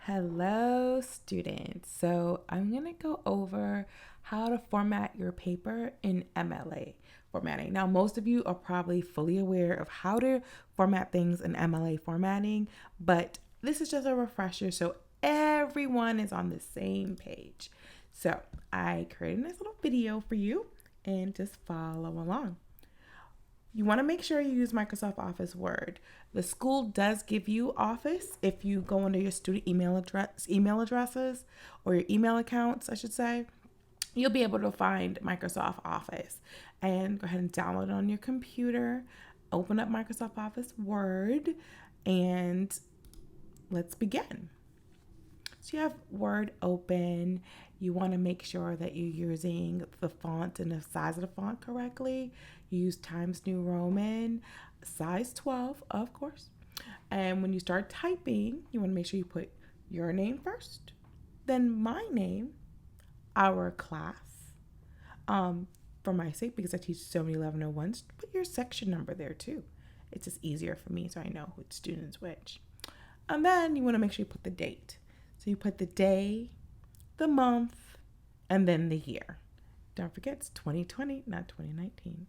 Hello, students. So I'm going to go over how to format your paper in MLA formatting. Now, most of you are probably fully aware of how to format things in MLA formatting, but this is just a refresher so everyone is on the same page. So I created a nice little video for you and just follow along. You want to make sure you use Microsoft Office Word. The school does give you Office if you go under your student email addresses, or your email accounts, I should say. You'll be able to find Microsoft Office and go ahead and download it on your computer. Open up Microsoft Office Word and let's begin. So you have Word open. You want to make sure that you're using the font and the size of the font correctly. You use Times New Roman, size 12, of course. And when you start typing, you want to make sure you put your name first, then my name, our class. For my sake, because I teach so many 1101s, put your section number there too. It's just easier for me so I know which student's which. And then you want to make sure you put the date. So you put the day, the month, and then the year. Don't forget it's 2020, not 2019.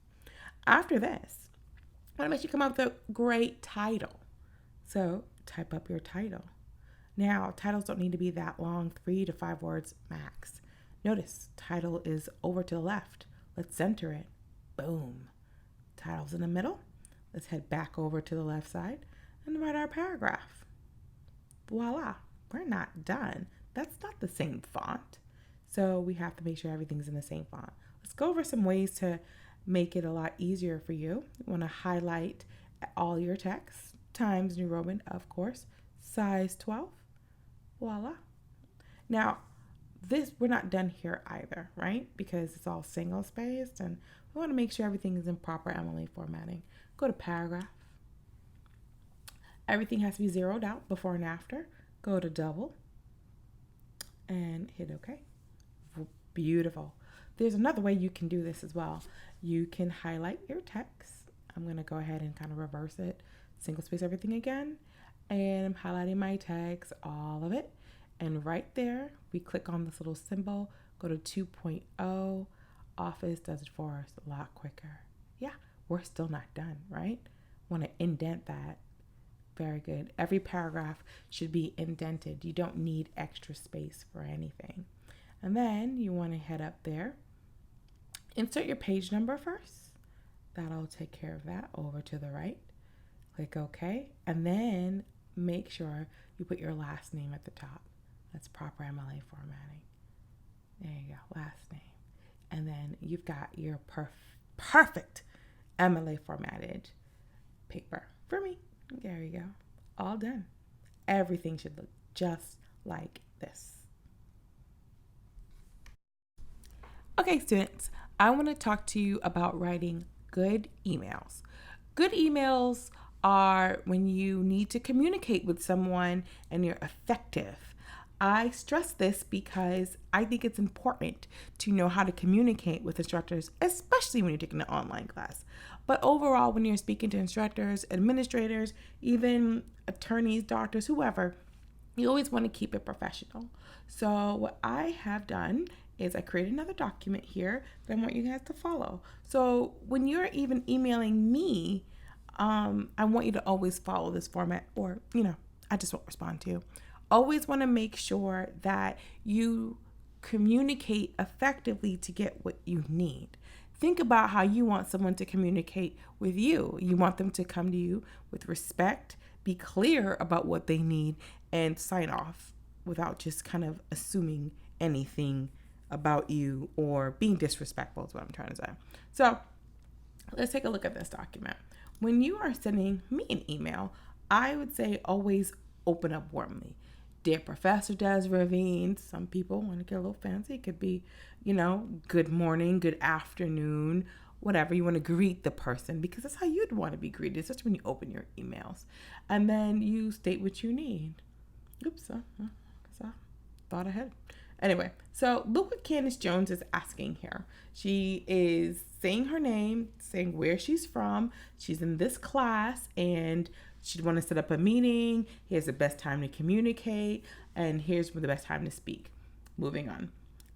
After this, I want to make sure you come up with a great title. So type up your title. Now, titles don't need to be that long, 3 to 5 words max. Notice, title is over to the left. Let's center it. Boom. Title's in the middle. Let's head back over to the left side and write our paragraph. Voila. We're not done. That's not the same font. So we have to make sure everything's in the same font. Let's go over some ways to make it a lot easier for you. You want to highlight all your text. Times New Roman, of course. Size 12. Voila. Now, we're not done here either, right? Because it's all single spaced and we want to make sure everything is in proper MLA formatting. Go to paragraph. Everything has to be zeroed out before and after. Go to double and hit OK. Beautiful. There's another way you can do this as well. You can highlight your text. I'm going to go ahead and kind of reverse it. Single space everything again. And I'm highlighting my text, all of it. And right there, we click on this little symbol, go to 2.0. Office does it for us a lot quicker. Yeah, we're still not done, right? Want to indent that. Very good. Every paragraph should be indented. You don't need extra space for anything. And then you want to head up there. Insert your page number first. That'll take care of that. Over to the right. Click OK. And then make sure you put your last name at the top. That's proper MLA formatting. There you go. Last name. And then you've got your perfect MLA formatted paper for me. There you go. All done. Everything should look just like this. Okay, students, I want to talk to you about writing good emails. Good emails are when you need to communicate with someone and you're effective. I stress this because I think it's important to know how to communicate with instructors, especially when you're taking an online class. But overall, when you're speaking to instructors, administrators, even attorneys, doctors, whoever, you always want to keep it professional. So what I have done is I created another document here that I want you guys to follow. So when you're even emailing me, I want you to always follow this format, or, I just won't respond to you. Always want to make sure that you communicate effectively to get what you need. Think about how you want someone to communicate with you. You want them to come to you with respect, be clear about what they need, and sign off without just kind of assuming anything about you or being disrespectful is what I'm trying to say. So let's take a look at this document. When you are sending me an email, I would say always open up warmly. Dear Professor Des Ravine. Some people want to get a little fancy. It could be, good morning, good afternoon, whatever. You want to greet the person because that's how you'd want to be greeted, especially when you open your emails. And then you state what you need. Oops, I thought ahead. Anyway, so look what Candace Jones is asking here. She is saying her name, saying where she's from. She's in this class, and She'd want to set up a meeting. Here's the best time to communicate, and here's the best time to speak. Moving on.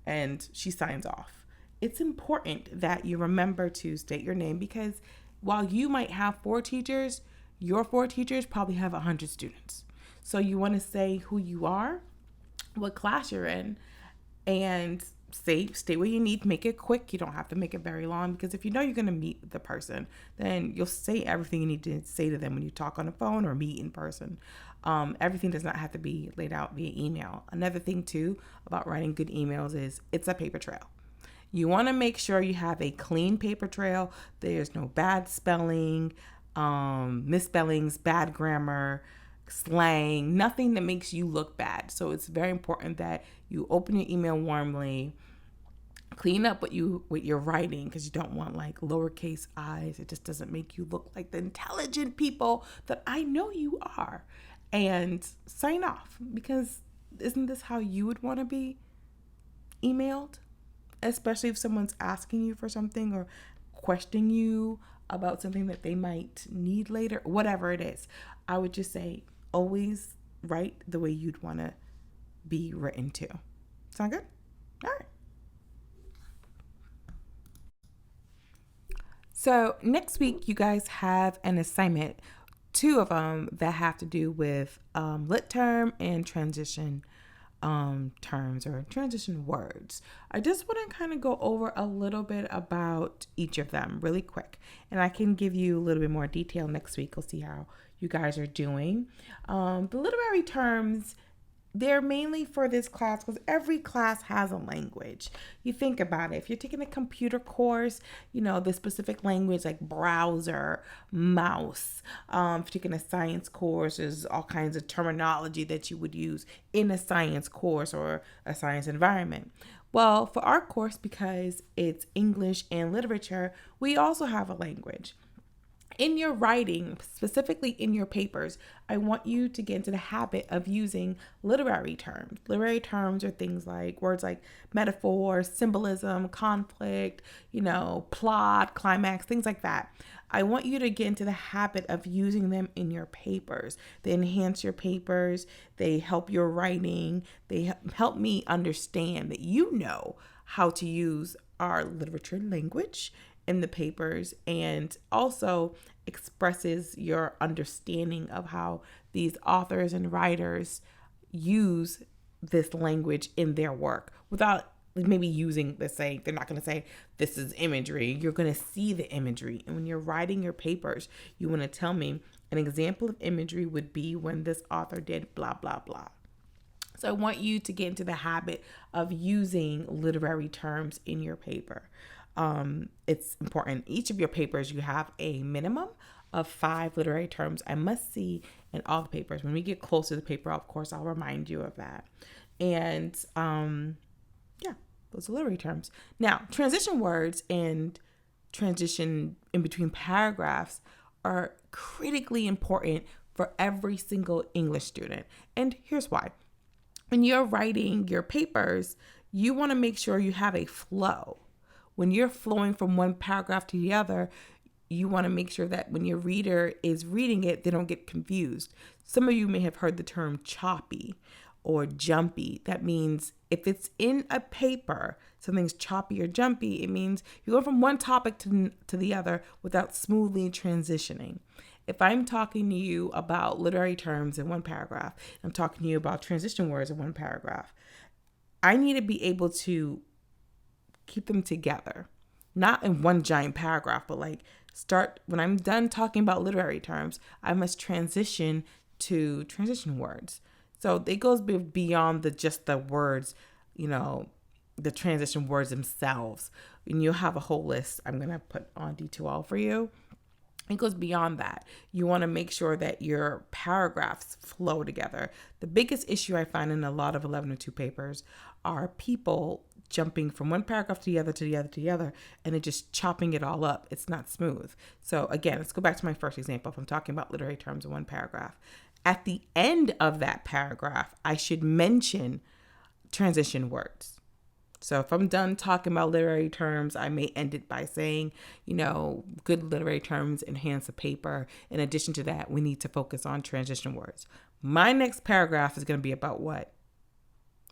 And she signs off. It's important that you remember to state your name, because while you might have 4 teachers, your 4 teachers probably have 100 students. So you want to say who you are, what class you're in, and stay where you need. Make it quick. You don't have to make it very long, because if you know you're going to meet the person, then you'll say everything you need to say to them when you talk on the phone or meet in person. Everything does not have to be laid out via email. Another thing too about writing good emails is it's a paper trail. You want to make sure you have a clean paper trail. There's no bad spelling, misspellings, bad grammar, slang, nothing that makes you look bad. So it's very important that you open your email warmly, clean up what you're writing, because you don't want like lowercase i's. It just doesn't make you look like the intelligent people that I know you are. And sign off, because isn't this how you would want to be emailed? Especially if someone's asking you for something or questioning you about something that they might need later, whatever it is. I would just say always write the way you'd want to be written to. Sound good? All right. So next week, you guys have an assignment, 2 of them that have to do with lit term and transition terms or transition words. I just want to kind of go over a little bit about each of them really quick, and I can give you a little bit more detail next week. We'll see how you guys are doing. The literary terms, they're mainly for this class because every class has a language. You think about it. If you're taking a computer course, the specific language like browser, mouse. If you're taking a science course, there's all kinds of terminology that you would use in a science course or a science environment. Well, for our course, because it's English and literature, we also have a language. In your writing, specifically in your papers, I want you to get into the habit of using literary terms. Literary terms are things like words like metaphor, symbolism, conflict, plot, climax, things like that. I want you to get into the habit of using them in your papers. They enhance your papers. They help your writing. They help me understand that you know how to use our literature language in the papers, and also expresses your understanding of how these authors and writers use this language in their work without maybe using they're not going to say this is imagery. You're going to see the imagery. And when you're writing your papers, you want to tell me an example of imagery would be when this author did blah, blah, blah. So I want you to get into the habit of using literary terms in your paper. It's important. Each of your papers, you have a minimum of 5 literary terms I must see in all the papers. When we get close to the paper, of course, I'll remind you of that. And those are literary terms. Now, transition words and transition in between paragraphs are critically important for every single English student. And here's why. When you're writing your papers, you want to make sure you have a flow. When you're flowing from one paragraph to the other, you want to make sure that when your reader is reading it, they don't get confused. Some of you may have heard the term choppy or jumpy. That means if it's in a paper, something's choppy or jumpy, it means you go from one topic to the other without smoothly transitioning. If I'm talking to you about literary terms in one paragraph, I'm talking to you about transition words in one paragraph, I need to be able to keep them together, not in one giant paragraph, but start when I'm done talking about literary terms, I must transition to transition words. So it goes beyond just the words, the transition words themselves. And you'll have a whole list I'm going to put on D2L for you. It goes beyond that. You want to make sure that your paragraphs flow together. The biggest issue I find in a lot of 1102 papers are people jumping from one paragraph to the other, to the other, to the other, and then just chopping it all up. It's not smooth. So again, let's go back to my first example. If I'm talking about literary terms in one paragraph, at the end of that paragraph, I should mention transition words. So if I'm done talking about literary terms, I may end it by saying, good literary terms enhance the paper. In addition to that, we need to focus on transition words. My next paragraph is going to be about what?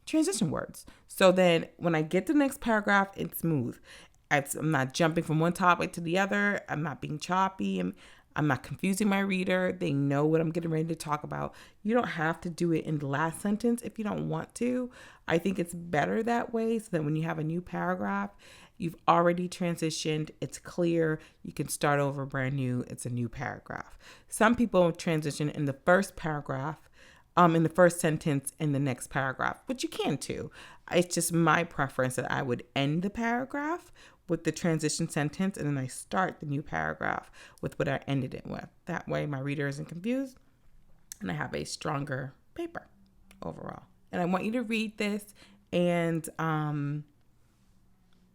Transition words. So then when I get to the next paragraph, it's smooth. I'm not jumping from one topic to the other. I'm not being choppy. I'm not confusing my reader. They know what I'm getting ready to talk about. You don't have to do it in the last sentence if you don't want to. I think it's better that way so that when you have a new paragraph, you've already transitioned. It's clear. You can start over brand new. It's a new paragraph. Some people transition in the first paragraph, in the first sentence in the next paragraph, but you can too. It's just my preference that I would end the paragraph with the transition sentence, and then I start the new paragraph with what I ended it with. That way my reader isn't confused and I have a stronger paper overall. And I want you to read this and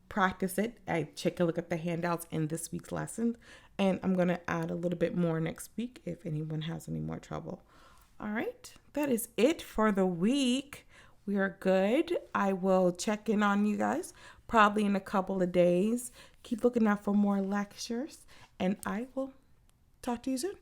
practice it. I take a look at the handouts in this week's lesson, and I'm going to add a little bit more next week if anyone has any more trouble. All right, that is it for the week. We are good. I will check in on you guys probably in a couple of days. Keep looking out for more lectures, and I will talk to you soon.